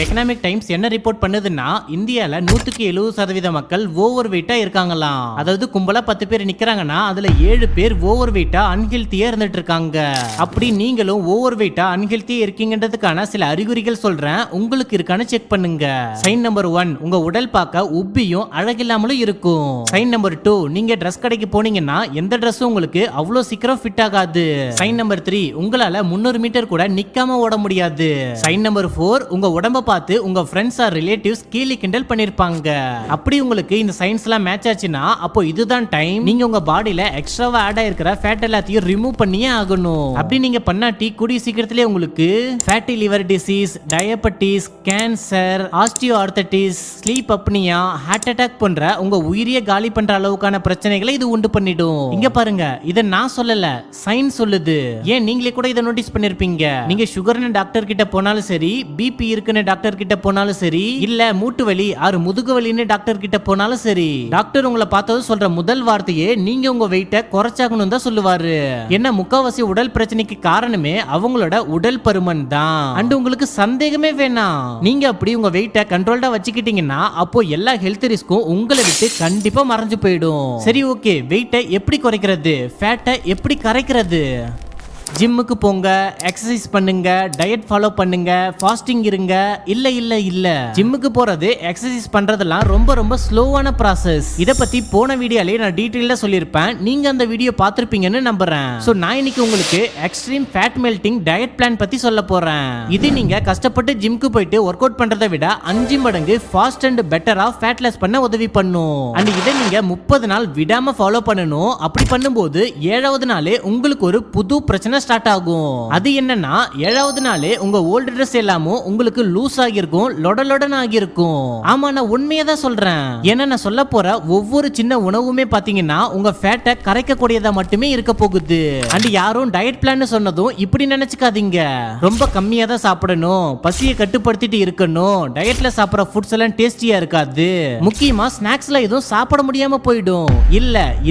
Economic times என்ன report பண்ணுதுன்னா இந்தியால 170% மக்கள் ஓவர் வெயிட்டா இருக்காங்களாம். அதாவது கும்பலா 10 பேர் நிக்கிறாங்கன்னா அதுல 7 பேர் ஓவர் வெயிட்டா அன்ஹெல்தியா இருந்துட்டு இருக்காங்க. அப்படி நீங்களும் ஓவர் வெயிட்டா அன்ஹெல்தியா இருக்கீங்கன்றதுக்கான சில அறிகுறிகள் சொல்றேன், உங்களுக்கு இருக்கான்னு செக் பண்ணுங்க. சைன் நம்பர் 1, உங்க உடல் பார்க்க உப்பியும் அழகில்லாமலும் இருக்கும். சைன் நம்பர் 2, நீங்க ட்ரெஸ் கடைக்கு போனீங்கன்னா எந்த ட்ரெஸ்ஸும் உங்களுக்கு அவ்வளவு சீக்கிரம் ஃபிட் ஆகாது. சைன் நம்பர் 3, உங்களால 300 மீட்டர் கூட நிக்காம ஓட முடியாது. சைன் நம்பர் 4, உங்க உடம்ப பார்த்து உங்க ஃப்ரெண்ட்ஸ் ஆர் ரிலேட்டிவ்ஸ் கீழே கிண்டல் பண்ணிருப்பாங்க. அப்படி உங்களுக்கு இந்த சயின்ஸ் எல்லாம் மேட்ச் ஆச்சுன்னா அப்போ இதுதான் டைம், நீங்க உங்க பாடியில எக்ஸ்ட்ராவா ஆட் ஆயிருக்கிற ஃபேட் எல்லாத்தையும் ரிமூவ் பண்ணியே ஆகணும். அப்படி நீங்க பண்ணாட்டி கூடிய சீக்கிரத்திலே உங்களுக்கு fatty liver disease, diabetes, cancer, osteoarthritis, sleep apnoea, heart attack போன்ற உங்க உயிரியை காலி பண்ற அளவுக்கான பிரச்சனைகளை இது உண்டு பண்ணிடும். இங்க பாருங்க, இத நான் சொல்லல, சயின்ஸ் சொல்லுது. ஏன் நீங்களே கூட இதை நோட்டீஸ் பண்ணிருப்பீங்க. நீங்க சுகர்னு டாக்டர் கிட்ட போனாலும் சரி, பிபி இருக்குன்னு டாக்டர் கிட்ட போனாலும் சரி, இல்ல மூட்டு வலி ஆறு முதுகு வலின்னு டாக்டர் கிட்ட போனாலும் சரி, டாக்டர் உங்களை பார்த்தது சொல்ற முதல் வார்த்தையே நீங்க உங்க வெயிட்ட குறைச்சாகணும் தான் சொல்லுவாரு. என்ன முக்காவாசி உடல் பிரச்சனைக்கு காரணமே அவங்களோட உடல் பருமன் தான். அண்ட் உங்களுக்கு சந்தேகமே வேணாம், நீங்க அப்படி உங்க வெயிட்ட கண்ட்ரோல்டா வச்சுக்கிட்டீங்கன்னா அப்போ எல்லா ஹெல்த் ரிஸ்க்கும் உங்களை விட்டு கண்டிப்பா மறைஞ்சு போயிடும். சரி, ஓகே, வெயிட்ட எப்படி குறைக்கிறது, ஃபேட்டை எப்படி கரைக்கிறது? ஜிம்முக்கு போங்க, எக்ஸசைஸ் பண்ணுங்க, டயட் ஃபாலோ பண்ணுங்க, ஃபாஸ்டிங் இருங்க. இல்ல ஜிம்முக்கு போறது, எக்ஸசைஸ் பண்றதெல்லாம் ரொம்ப ரொம்ப ஸ்லோவான ப்ராசஸ். இத பத்தி போன வீடியோலயே நான் டீடைலா சொல்லிருப்பேன், நீங்க அந்த வீடியோ பார்த்திருப்பீங்கன்னு நம்புறேன். சோ நான் இன்னைக்கு உங்களுக்கு extreme fat melting diet plan பத்தி சொல்ல போறேன். இது நீங்க கஷ்டப்பட்டு ஜிம்முக்கு போயிட்டு ஒர்க் அவுட் பண்றதை விட 5 மடங்கு ஃபாஸ்ட் அண்ட் பெட்டரா ஃபேட் லாஸ் பண்ண உதவி பண்ணும். அண்ட் இதை நீங்க 30 நாள் விடாம ஃபாலோ பண்ணணும். அப்படி பண்ணும்போது 7வது நாளே உங்களுக்கு ஒரு புது பிரச்சனை ஸ்டார்ட் ஆகும். அது என்னன்னா 7வது நாளே உங்க ஓல்ட் ட்ரெஸ் எல்லாமும் உங்களுக்கு லூஸ் ஆகியிருக்கும், லொடலொடன் ஆகியிருக்கும். ஆமா, நான் உண்மையை தான் சொல்றேன். ஏன்னா நான் சொல்ல போற ஒவ்வொரு சின்ன உணவுமே பாத்தீங்கன்னா உங்க ஃபேட்டை கரைக்கக்கூடியதா மட்டுமே இருக்க போகுது. அண்ட் யாரும் டயட் பிளான் சொன்னதும் இப்படி நினைச்சுக்காதீங்க. ரொம்ப கம்மியா தான் சாப்பிடணும், பசியை கட்டுப்படுத்திட்டு இருக்கணும், டயட்ல சாப்பிடுற ஃபுட்ஸ் எல்லாம் டேஸ்டியா இருக்காது, முக்கியமா ஸ்நாக்ஸ்ல எதுவும் சாப்பிட முடியாம போயிடும்.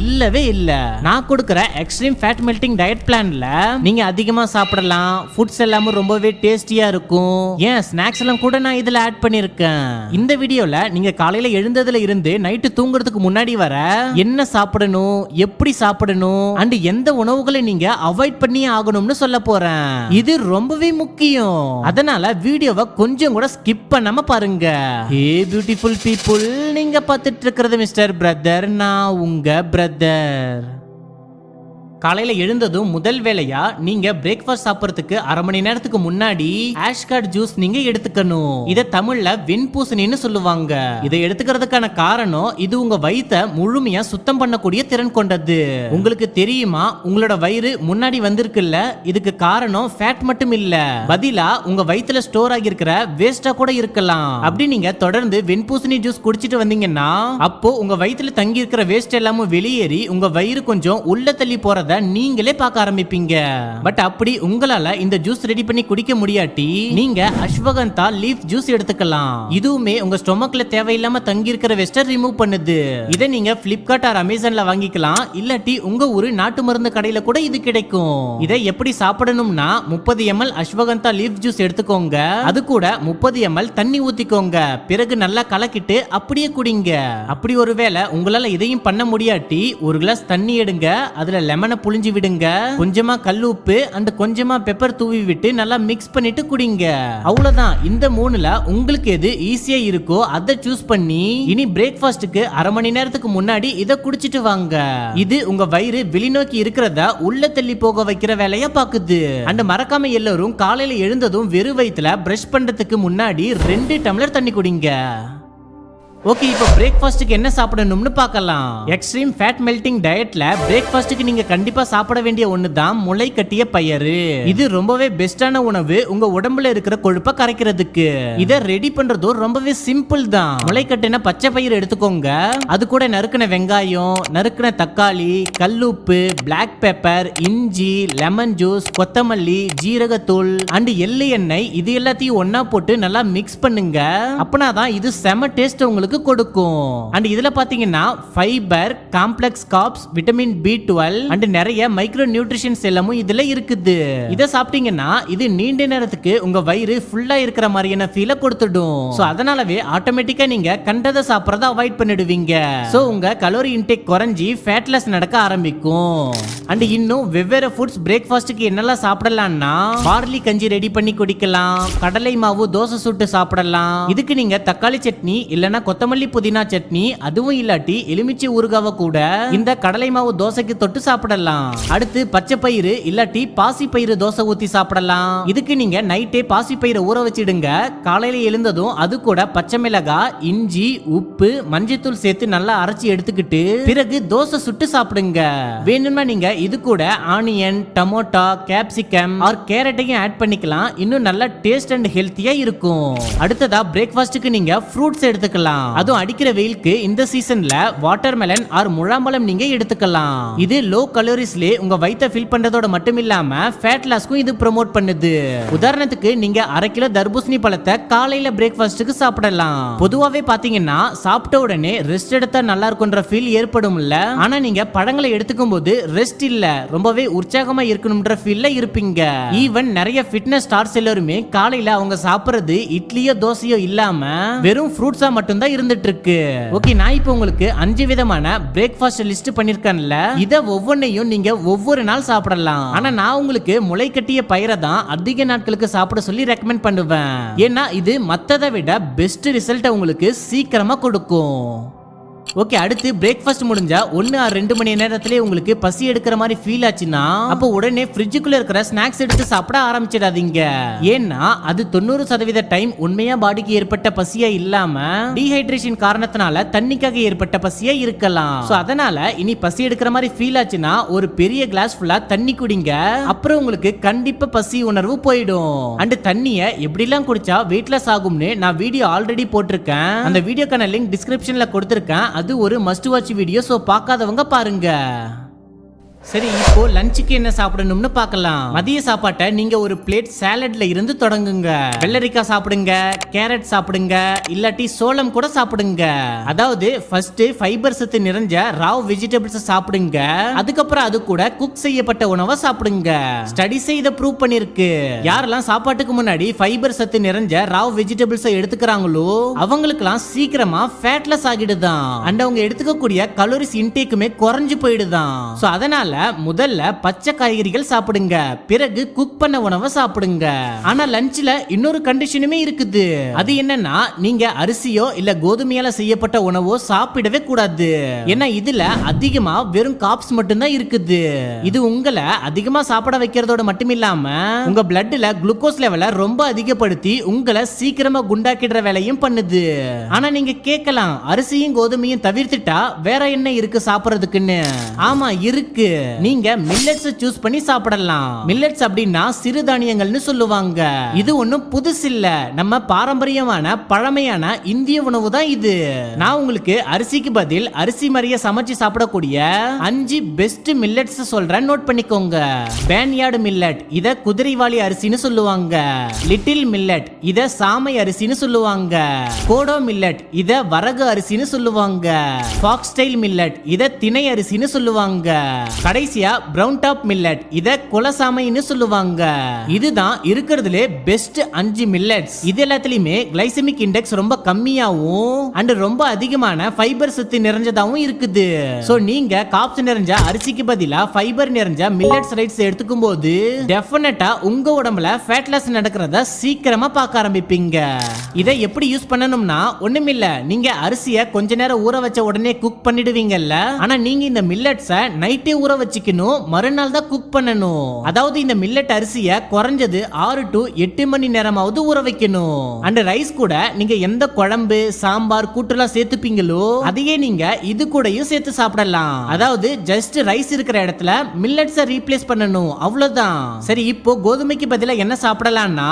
இல்லவே இல்ல. நான் கொடுக்கிற எக்ஸ்ட்ரீம் ஃபேட் மெல்டிங் டயட் பிளான்ல நீங்க அதிகமா சாப்பிடலாம், ஃபுட்ஸ் எல்லாமே ரொம்பவே டேஸ்டியா இருக்கும். ஏன் ஸ்நாக்ஸ் எல்லாம் கூட நான் இதுல ஆட் பண்ணிருக்கேன். இந்த வீடியோல நீங்க காலையில எழுந்ததுல இருந்து நைட்டு தூங்குறதுக்கு முன்னாடி வர என்ன சாப்பிடணும், எப்படி சாப்பிடணும், அண்ட் எந்த உணவுகளை நீங்க அவாய்ட் பண்ணி ஆகணும்னு சொல்ல போறேன். இது ரொம்பவே முக்கியம். அதனால வீடியோவை கொஞ்சம் கூட ஸ்கிப் பண்ணாம பாருங்க. ஹே பியூட்டிஃபுல் பீப்புள், நீங்க பார்த்துட்டு இருக்கிறது மிஸ்டர் பிரதர், நான் உங்க பிரதர். காலையில எழுந்ததும் முதல் வேலையா நீங்க பிரேக்ஃபாஸ்ட் சாப்பிடுறதுக்கு 1/2 மணி நேரத்துக்கு முன்னாடி ஆஷ்கார்ட் ஜூஸ் நீங்க எடுத்துக்கணும். இத தமிழ்ல வெண்பூசணின்னு சொல்லுவாங்க. இதை எடுத்துக்கிறதுக்கான காரணம் இது உங்க வயித்தை முழுமையா சுத்தம் பண்ணக்கூடிய திறன் கொண்டது. உங்களுக்கு தெரியுமா, உங்களோட வயிறு முன்னாடி வந்திருக்குல்ல, இதுக்கு காரணம் ஃபேட் மட்டும் இல்ல, பதிலா உங்க வயித்துல ஸ்டோர் ஆகி இருக்கிற வேஸ்டா கூட இருக்கலாம். அப்படி நீங்க தொடர்ந்து வெண்பூசணி ஜூஸ் குடிச்சிட்டு வந்தீங்கன்னா அப்போ உங்க வயித்துல தங்கி இருக்கிற வேஸ்ட் எல்லாமும் வெளியேறி உங்க வயிறு கொஞ்சம் உள்ள தள்ளி போறத நீங்களே பார்க்க ஆரம்பிப்பீங்க. பட் அப்படி உங்களால இந்த ஜூஸ் ரெடி பண்ணி குடிக்க முடியாட்டி நீங்க அஸ்வகந்தா லீஃப் ஜூஸ் எடுத்துக்கலாம். இதுவுமே உங்க ஸ்டொமக்ல தேவையில்லாம தங்கி இருக்கிற வேஸ்ட ரிமூவ் பண்ணுது. இதை நீங்க பிளிப்கார்ட் ஆர் அமேசான்ல வாங்கிக்கலாம், இல்லாட்டி உங்க ஊரு நாட்டு மருந்து கடையில கூட இது கிடைக்கும். இதை எப்படி சாப்பிடணும்னா 30 ml அஸ்வகந்தா லீஃப் ஜூஸ் எடுத்துக்கோங்க, அது கூட 30 ml தண்ணி ஊத்திக்கோங்க, பிறகு நல்லா கலக்கிட்டு அப்படியே குடிங்க. அப்படி ஒருவேளை உங்களால இதையும் பண்ண முடியாட்டி ஒரு கிளாஸ் தண்ணி எடுங்க, அதுல லெமனை புளிஞ்சு விடுங்க, கொஞ்சமா கல் உப்பு அண்ட் கொஞ்சமா பெப்பர் தூவி விட்டு நல்லா மிக்ஸ் பண்ணிட்டு குடிங்க. அவ்வளவுதான். இந்த 3ல உங்களுக்கு எது ஈஸியா இருக்கோ அதை சூஸ் பண்ணி இனி பிரேக்ஃபாஸ்ட்க்கு 1/2 மணி நேரத்துக்கு முன்னாடி இதை குடிச்சிட்டு வாங்க. இது உங்க வயிறு வெளிநோக்கி இருக்கிறத உள்ள தள்ளி போக வைக்கிற வேலையா பாக்குது. அண்ட் மறக்காம எல்லாரும் காலையில எழுந்ததும் வெறும் வயித்துல பிரஷ் பண்றதுக்கு முன்னாடி 2 டம்ளர் தண்ணி குடிங்க. ஓகே, இப்போ பிரேக்ஃபாஸ்ட்டுக்கு என்ன சாப்பிடணும்னு பார்க்கலாம். எக்ஸ்ட்ரீம் ஃபேட் மெல்டிங் டயட்ல பிரேக்ஃபாஸ்ட்டுக்கு நீங்க கண்டிப்பா சாப்பிட வேண்டிய ஒண்ணு தான் முளை கட்டிய பயறு. இது ரொம்பவே பெஸ்டான உணவு உங்க உடம்புல இருக்கிற கொழுப்பை கரைக்கிறதுக்கு. இதை ரெடி பண்றதும் ரொம்பவே சிம்பிள் தான். முளை கட்டின பச்சை பயிர் எடுத்துக்கோங்க, அது கூட நறுக்கின வெங்காயம், நறுக்கின தக்காளி, கல்லுப்பு, பிளாக் பெப்பர், இஞ்சி, லெமன் ஜூஸ், கொத்தமல்லி, ஜீரகத்தூள் அண்ட் எள்ளு எண்ணெய், இது எல்லாத்தையும் ஒன்னா போட்டு நல்லா மிக்ஸ் பண்ணுங்க. அப்பனாதான் இது செம டேஸ்ட் உங்களுக்கு உங்களுக்கு கொடுக்கும். அண்ட் இதுல பாத்தீங்கன்னா fibre, complex corps, vitamin B12 and நிறைய மைக்ரோ நியூட்ரிஷன்ஸ் எல்லாமும் இதுல இருக்குது. இத சாப்பிட்டீங்கன்னா இது நீண்ட நேரத்துக்கு உங்க வயிறு ஃபுல்லா இருக்கிற மாதிரியான ஃபீலை கொடுத்துடும். சோ அதனாலவே ஆட்டோமேட்டிக்கா நீங்க கண்டதை சாப்பிடறத அவாய்ட் பண்ணிடுவீங்க. சோ உங்க கலோரி இன்டேக் குறைஞ்சி ஃபேட் லாஸ் நடக்க ஆரம்பிக்கும். அண்ட் இன்னும் வெவ்வேறு ஃபுட்ஸ் பிரேக்ஃபாஸ்ட்க்கு என்னெல்லாம் சாப்பிடலாம்னா பார்லி கஞ்சி ரெடி பண்ணி குடிக்கலாம், கடலை மாவு தோசை சுட்டு சாப்பிடலாம். இதுக்கு நீங்க தக்காளி சட்னி இல்லனா கொத்தமல்லி புதினா சட்னி, அதுவும் இல்லாட்டி எலுமிச்சை ஊறுகாவை கூட இந்த கடலை மாவு தோசைக்கு தொட்டு சாப்பிடலாம். அடுத்து பச்சை பயிறு இல்லாட்டி பாசி பயிறு தோசை ஊத்தி சாப்பிடலாம். இதுக்கு நீங்க நைட்டே பாசி பயிரை ஊற வச்சிடுங்க. காலையில எழுந்ததும் அது கூட பச்சை மிளகாய், இஞ்சி, உப்பு, மஞ்சத்தூள் சேர்த்து நல்லா அரைச்சி எடுத்துக்கிட்டு பிறகு தோசை சுட்டு சாப்பிடுங்க. வேணும்னா நீங்க இது கூட ஆனியன், டொமேட்டோ, கேப்சிகம் ஆர் கேரட்டையும் ஆட் பண்ணிக்கலாம். இன்னும் நல்ல டேஸ்ட் அண்ட் ஹெல்த்தியா இருக்கும். அடுத்ததா பிரேக்ஃபாஸ்ட்க்கு நீங்க ஃப்ரூட்ஸ் எடுத்துக்கலாம். அதுவும் அடிக்கிற வெயிலுக்கு இந்த சீசன்ல வாட்டர்மெலன் ஆர் முழாம்பழம் நீங்க எடுத்துக்கலாம். இது லோ கலோரிஸ்ல உங்க வயித்தை ஃபில் பண்றதோட மட்டும் இல்லாம ஃபேட் லாஸ்க்கும் இது ப்ரோமோட் பண்ணுது. உதாரணத்துக்கு நீங்க 1/2 கிலோ தர்பூசணி பழத்தை காலையில பிரேக்ஃபாஸ்ட்க்கு சாப்பிடலாம். பொதுவாவே பாத்தீங்கன்னா சாப்பிட்ட உடனே ரெஸ்ட் எடுத்தா நல்லா இருக்கும்ன்ற ஃபீல் ஏற்படும்ல. ஆனா நீங்க பழங்களை எடுத்துக்கும் போது ரெஸ்ட் இல்ல, ரொம்பவே உற்சாகமா இருக்கணும்ன்ற ஃபீல்ல இருப்பீங்க. ஈவன் நிறைய ஃபிட்னஸ் ஸ்டார்ஸ் எல்லாருமே காலையில அவங்க சாப்பிடுறது இட்லியோ தோசையோ இல்லாம வெறும் ஃப்ரூட்ஸா மட்டும் தான் இருந்துட்டு இருக்கு. ஓகே, நான் இப்போ உங்களுக்கு 5 விதமான பிரேக்ஃபாஸ்ட் லிஸ்ட் பண்ணிருக்கேன்ல, இத ஒவ்வொன்னையும் நீங்க ஒவ்வொரு நாள் சாப்பிடலாம். ஆனா நான் உங்களுக்கு முளை கட்டிய பயிரை தான் அதிக நாட்களுக்கு சாப்பிட சொல்லி ரெக்கமெண்ட் பண்ணுவேன். ஏன்னா இது மத்ததை விட பெஸ்ட் ரிசல்ட் உங்களுக்கு சீக்கிரமா கொடுக்கும். ஓகே, அடுத்து பிரேக்ஃபாஸ்ட் முடிஞ்சா 1 ஆர் 2 மணி நேரத்திலே உங்களுக்கு பசி எடுக்கிற மாதிரி ஃபீல் ஆச்சுன்னா அப்போ உடனே ஃப்ரிட்ஜுக்குள்ள இருக்கிற ஸ்நாக்ஸ் எடுத்து சாப்பிட ஆரம்பிச்சிடாதீங்க. ஏன்னா அது 90% டைம் உண்மையா பாடிக்கு ஏற்பட்ட பசியா இல்லாம டீஹைட்ரேஷன் காரணத்தினால தண்ணிக்காக ஏற்பட்ட பசியா இருக்கலாம். சோ அதனால இனி பசி எடுக்கிற மாதிரி ஃபீல் ஆச்சுன்னா ஒரு பெரிய கிளாஸ் ஃபுல்லா தண்ணி குடிங்க. அப்புறம் உங்களுக்கு கண்டிப்பா பசி உணர்வு போயிடும். அண்ட் தண்ணியை எப்படிலாம் குடிச்சா வெயிட் லாஸ் ஆகும்னு நான் வீடியோ ஆல்ரெடி போட்டிருக்கேன். அந்த வீடியோக்கான லிங்க் டிஸ்கிரிப்ஷன்ல கொடுத்திருக்கேன். அது ஒரு மஸ்ட் வாட்ச் வீடியோ. சோ பார்க்காதவங்க பாருங்க. சரி, இப்போ லஞ்சுக்கு என்ன சாப்பிடணும்னு பார்க்கலாம். மதிய சாப்பாட்டை நீங்க ஒரு பிளேட் சாலட்ல இருந்து தொடங்குங்க. வெள்ளரிக்காய் சாப்பிடுங்க, கேரட் சாப்பிடுங்க, இல்லாட்டி சோளம் கூட சாப்பிடுங்க. அதாவது ஃபர்ஸ்ட் ஃபைபர் சத்து நிறைஞ்ச ராவ் வெஜிடபிள்ஸ் சாப்பிடுங்க. அதுக்கப்புறம் அது கூட குக் செய்யப்பட்ட உணவை சாப்பிடுங்க. ஸ்டடிஸே இதை ப்ரூவ் பண்ணிருக்கு. யாரெல்லாம் சாப்பாட்டுக்கு முன்னாடி ஃபைபர் சத்து நிறைஞ்ச ராவ் வெஜிடபிள்ஸ் எடுத்துக்கிறாங்களோ அவங்களுக்குலாம் சீக்கிரமா ஃபேட் லாஸ் ஆகிடுதான். அண்ட் அவங்க எடுத்துக்கக்கூடிய கலோரிஸ் இன்டேக்குமே குறைஞ்சு போயிடுதான். சோ அதனால முதல்ல பச்சை காய்கறிகள் சாப்பிடுங்க, பிறகு குக் பண்ண உணவை சாப்பிடுங்க. ஆனா லஞ்ச்ல இன்னொரு கண்டிஷனுமே இருக்குது. அது என்னன்னா நீங்க அரிசியோ இல்ல கோதுமையால செய்யப்பட்ட உணவோ சாப்பிடவே கூடாது. ஏன்னா இதுல அதிகமா வெறும் கார்ப்ஸ் மட்டும் தான் இருக்குது. இது உங்களை அதிகமா சாப்பிட வைக்கிறதோட மட்டும் இல்லாம உங்க பிளட்ல குளுக்கோஸ் லெவலை ரொம்ப அதிகப்படுத்தி உங்களை சீக்கிரமா குண்டாக்கிடுற வேலையும் பண்ணுது. ஆனா நீங்க கேட்கலாம், அரிசியும் கோதுமையும் தவிர்த்துட்டா வேற என்ன இருக்கு சாப்பிடுறதுக்குன்னு? ஆமா இருக்கு. நீங்க மில்லட்ஸ் சூஸ் பண்ணி சாப்பிடலாம். மில்லட்ஸ் அப்படின்னா சிறுதானியங்கள்னு சொல்லுவாங்க. இது ஒண்ணும் புதுசு இல்ல, நம்ம பாரம்பரியமான பழமையான இந்திய உணவு தான் இது. நான் உங்களுக்கு அரிசிக்கு பதில் அரிசி மாதிரியே சமைச்சு சாப்பிடக்கூடிய 5 பெஸ்ட் மில்லட்ஸ் சொல்றேன், நோட் பண்ணிக்கோங்க. பேன்யார்டு மில்லட், இத குதிரைவாலி அரிசின்னு சொல்லுவாங்க. லிட்டில் மில்லட், இத சாமை அரிசின்னு சொல்லுவாங்க. கோடோ மில்லட், இத வரகு அரிசின்னு சொல்லுவாங்க. ஃபாக்ஸ்டைல் மில்லட், இத திணை அரிசின்னு சொல்லுவாங்க. கடைசியா பிரவுன் டாப் மில்லட், இத குலசாமைன்னு சொல்லுவாங்க. இதுதான் இருக்கிறதுல பெஸ்ட் 5 மில்லட்ஸ். இது எல்லாத்துலயுமே கிளைசெமிக் இண்டெக்ஸ் ரொம்ப கம்மியாவும் அண்ட் ரொம்ப அதிகமான ஃபைபர் சத்து நிறைஞ்சதாவும் இருக்குது. சோ நீங்க கார்ப்ஸ் நிறைஞ்ச அரிசிக்கு பதிலா ஃபைபர் நிறைஞ்ச மில்லட்ஸ் ரைட்ஸ் எடுத்துக்கும் போது டெஃபினட்டா உங்க உடம்புல ஃபேட் லாஸ் நடக்கிறத சீக்கிரமா பார்க்க ஆரம்பிப்பீங்க. இதை எப்படி யூஸ் பண்ணணும்னா ஒண்ணுமில்ல, நீங்க அரிசியை கொஞ்ச நேரம் ஊற வச்ச உடனே குக் பண்ணிடுவீங்கல்ல. ஆனா நீங்க இந்த மில்லட்ஸை நைட்டே ஊற வச்சுக்கணும், மறுநாள் தான் குக் பண்ணணும். அதாவது இந்த மில்லட் அரிசியை குறைஞ்சது 6 to 8 மணி நேரமாவது ஊற வைக்கணும். அண்ட் ரைஸ் கூட நீங்க எந்த குழம்பு சாம்பார் கூட்டுலாம் சேர்த்துப்பீங்களோ அதையே நீங்க இது கூடயும் சேர்த்து சாப்பிடலாம். அதாவது ஜஸ்ட் ரைஸ் இருக்கிற இடத்துல மில்லட்ஸை ரீப்ளேஸ் பண்ணணும், அவ்வளவுதான். சரி, இப்போ கோதுமைக்கு பதிலா என்ன சாப்பிடலாம்னா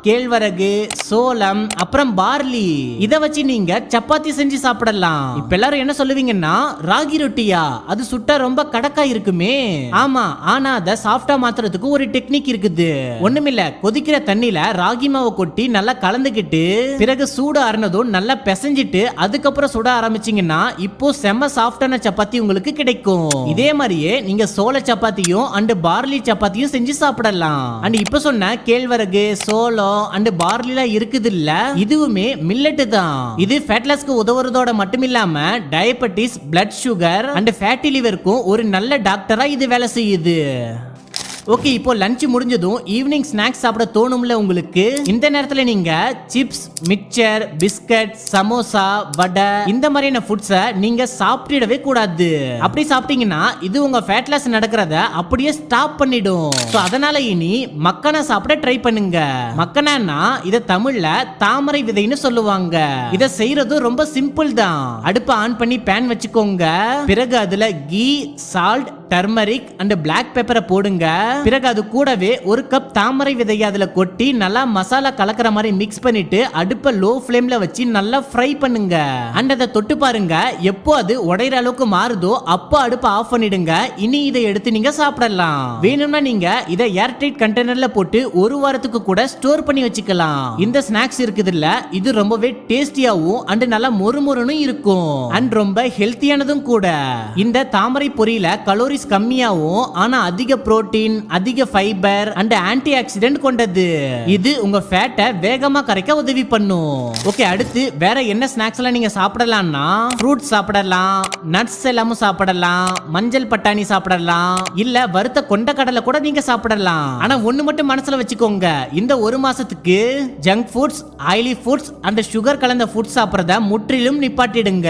கேழ்வரகு, சோளம், அப்புறம் பார்லி, இத வச்சு நீங்க சப்பாத்தி செஞ்சு சாப்பிடலாம். இப்ப எல்லாரும் என்ன சொல்லுவீங்கன்னா ராகி ரொட்டியா, அது சுட்டா ரொம்ப கடக்கா இருக்குமே. முடியுமே. ஆமா, ஆனா அத சாஃப்டா மாத்துறதுக்கு ஒரு டெக்னிக் இருக்குது. ஒண்ணுமில்ல, கொதிக்கிற தண்ணில ராகி மாவை கொட்டி நல்லா கலந்துக்கிட்டு பிறகு சூடு ஆறுனதும் நல்லா பிசைஞ்சிட்டு அதுக்கப்புறம் சுட ஆரம்பிச்சீங்கன்னா இப்போ செம்ம சாஃப்டான சப்பாத்தி உங்களுக்கு கிடைக்கும். இதே மாதிரியே நீங்க சோள சப்பாத்தியும் அண்ட் பார்லி சப்பாத்தியும் செஞ்சு சாப்பிடலாம். அண்ட் இப்ப சொன்ன கேழ்வரகு, சோளம் அண்ட் பார்லில இருக்குது இல்ல, இதுவுமே மில்லட் தான். இது ஃபேட் லாஸ்க்கு உதவுறதோட மட்டும் இல்லாம diabetes, blood sugar and fatty லிவருக்கும் ஒரு நல்ல டாக்டரா இது வேலை செய்யுது. ஓகே, இப்போ லஞ்ச் முடிஞ்சதும் ஈவினிங் ஸ்நாக்ஸ் சாப்பிட தோணும்ல உங்களுக்கு. இந்த நேரத்துல நீங்க சிப்ஸ், மிக்சர், பிஸ்கட், சமோசா, வடை இந்த மாதிரியான ஃபுட்ஸ நீங்க சாப்பிடவே கூடாது. அப்படி சாப்பிட்டீங்கன்னா இது உங்க ஃபேட் லாஸ் நடக்கிறத அப்படியே ஸ்டாப் பண்ணிடும். சோ அதனால இனி மக்கனா சாப்பிட ட்ரை பண்ணுங்க. மக்கனான்னா இத தமிழ்ல தாமரை விதைன்னு சொல்லுவாங்க. இத செய்யறது ரொம்ப சிம்பிள் தான். அடுப்பை ஆன் பண்ணி பேன் வச்சுக்கோங்க. பிறகு அதுல ghee, salt, turmeric and black பெப்பரை போடுங்க. பிறகு அது கூடவே ஒரு கப் தாமரை விதையை அதுல கொட்டி நல்லா மசாலா கலக்கிற மாதிரி மிக்ஸ் பண்ணிட்டு அடுப்பை லோ ஃப்ளேம்ல வச்சு நல்லா ஃப்ரை பண்ணுங்க. அண்ட் அதை தொட்டு பாருங்க. எப்போ அது உடையிற அளவுக்கு மாறுதோ அப்போ அடுப்பை ஆஃப் பண்ணிடுங்க. இனி இதை எடுத்து நீங்க சாப்பிடலாம். வேணும்னா நீங்க இதை ஏர்டைட் கண்டெய்னர்ல போட்டு ஒரு வாரத்துக்கு கூட ஸ்டோர் பண்ணி வச்சுக்கலாம். இந்த ஸ்நாக்ஸ் இருக்குது இல்ல, இது ரொம்பவே டேஸ்டியாவும் அண்ட் நல்லா மொறுமொறுன்னு இருக்கும் அண்ட் ரொம்ப ஹெல்த்தியானதும் கூட. இந்த தாமரை பொரியில கலோரிஸ் கம்மியாவும் ஆனா அதிக புரோட்டீன், அதிக ஃபைபர் அண்ட் ஆன்டி ஆக்சிடென்ட் கொண்டது. இது உங்க ஃபேட்டை வேகமா கரைக்க உதவி பண்ணும். ஓகே, அடுத்து வேற என்ன ஸ்நாக்ஸ் எல்லாம் நீங்க சாப்பிடலாம்னா ஃப்ரூட்ஸ் சாப்பிடலாம், நட்ஸ் எல்லாமும் சாப்பிடலாம், மஞ்சள் பட்டாணி சாப்பிடலாம், இல்ல வறுத்த கொண்டைக்கடலை கூட நீங்க சாப்பிடலாம். ஆனா ஒண்ணு மட்டும் மனசுல வச்சுக்கோங்க, இந்த ஒரு மாசத்துக்கு junk foods, oily foods and sugar கலந்த ஃபுட்ஸ் சாப்பிடறத முற்றிலும் நிப்பாட்டிடுங்க.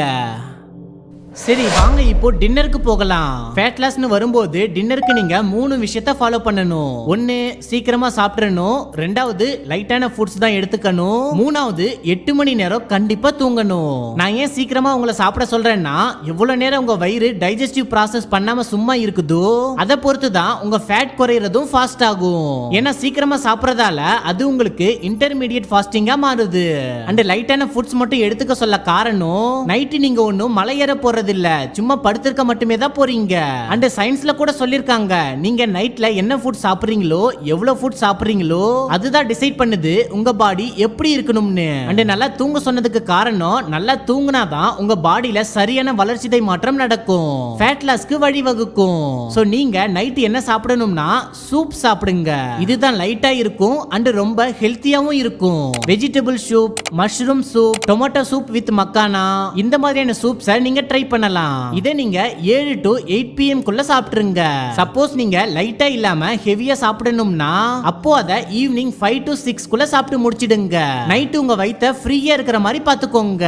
சரி வாங்க இப்போ டின்னருக்கு போகலாம். ஃபேட் லாஸ்னு வரும்போது டின்னருக்கு நீங்க 3 விஷயத்தை ஃபாலோ பண்ணணும். ஒன்னு, சீக்கிரமா சாப்பிடணும். ரெண்டாவது, லைட்டான ஃபுட்ஸ் தான் எடுத்துக்கணும். மூணாவது, 8 மணி நேரம் கண்டிப்பா தூங்கணும். நான் ஏன் சீக்கிரமா உங்களை சாப்பிட சொல்றேன்னா, எவ்வளவு நேரம் உங்க வயிறு டைஜஸ்டிவ் ப்ராசஸ் பண்ணாம சும்மா இருக்குதோ அதை பொறுத்து தான் உங்க ஃபேட் குறையறதும் ஃபாஸ்ட் ஆகும். ஏன்னா சீக்கிரமா சாப்பிடறதால அது உங்களுக்கு இன்டர்மீடியட் ஃபாஸ்டிங்கா மாறுது. அண்ட் லைட்டான ஃபுட்ஸ் மட்டும் எடுத்துக்க சொல்ல காரணம், நைட்டு நீங்க ஒன்னும் மலையேற போற இல்ல, சும்மா படுத்திருக்க மட்டுமே தான் போறீங்க. அண்ட் சயின்ஸ்ல கூட சொல்லிருக்காங்க, நீங்க நைட்ல என்ன ஃபுட் சாப்பிடுறீங்களோ, எவ்வளவு ஃபுட் சாப்பிடுறீங்களோ அதுதான் டிசைட் பண்ணுது உங்க பாடி எப்படி இருக்கணும்னு. அண்ட் நல்லா தூங்க சொன்னதுக்கு காரணம், நல்லா தூங்குனாதான் உங்க பாடியில சரியான வளர்ச்சிதை மாற்றம் நடக்கும், ஃபேட் லாஸ்க்கு வழிவகுக்கும். சோ நீங்க நைட் என்ன சாப்பிடணும்னா சூப் சாப்பிடுங்க. இதுதான் லைட்டா இருக்கும் அண்ட் ரொம்ப ஹெல்த்தியாவும் இருக்கும். Vegetable soup, mushroom soup, tomato soup with makhana இந்த மாதிரியான சூப்ஸை நீங்க ட்ரை பண்ணலாம். இதை நீங்க 7 to 8 PM குள்ள சாப்பிட்டுருங்க. சப்போஸ் நீங்க லைட்டா இல்லாம ஹெவியா சாப்பிடணும்னா அப்போ அத ஈவினிங் 5 to 6 குள்ள சாப்பிட்டு முடிச்சிடுங்க. நைட் உங்க வயித்தை ஃப்ரீயா இருக்கிற மாதிரி பாத்துக்கோங்க.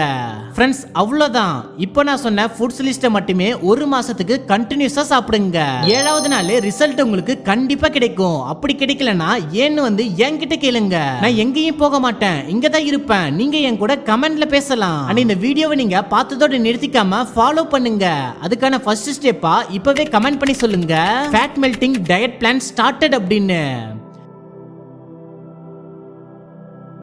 ஃப்ரெண்ட்ஸ், அவ்வளவுதான். இப்போ நான் சொன்ன ஃபுட்ஸ் லிஸ்ட மட்டுமே ஒரு மாசத்துக்கு கண்டினியூஸா சாப்பிடுங்க. 7வது நாள் ரிசல்ட் உங்களுக்கு கண்டிப்பா கிடைக்கும். அப்படி கிடைக்கலனா ஏன்னு வந்து என்கிட்ட கேளுங்க. நான் எங்கேயும் போக மாட்டேன், இங்க தான் இருப்பேன். நீங்க என் கூட கமெண்ட்ல பேசலாம். அண்ட் இந்த வீடியோவை நீங்க பார்த்ததோட நிறுத்திக்காம ஃபாலோ பண்ணுங்க. அதுக்கான ஃபர்ஸ்ட் ஸ்டெப்பா இப்பவே கமெண்ட் பண்ணி சொல்லுங்க, fat melting diet plan started அப்படின்னு.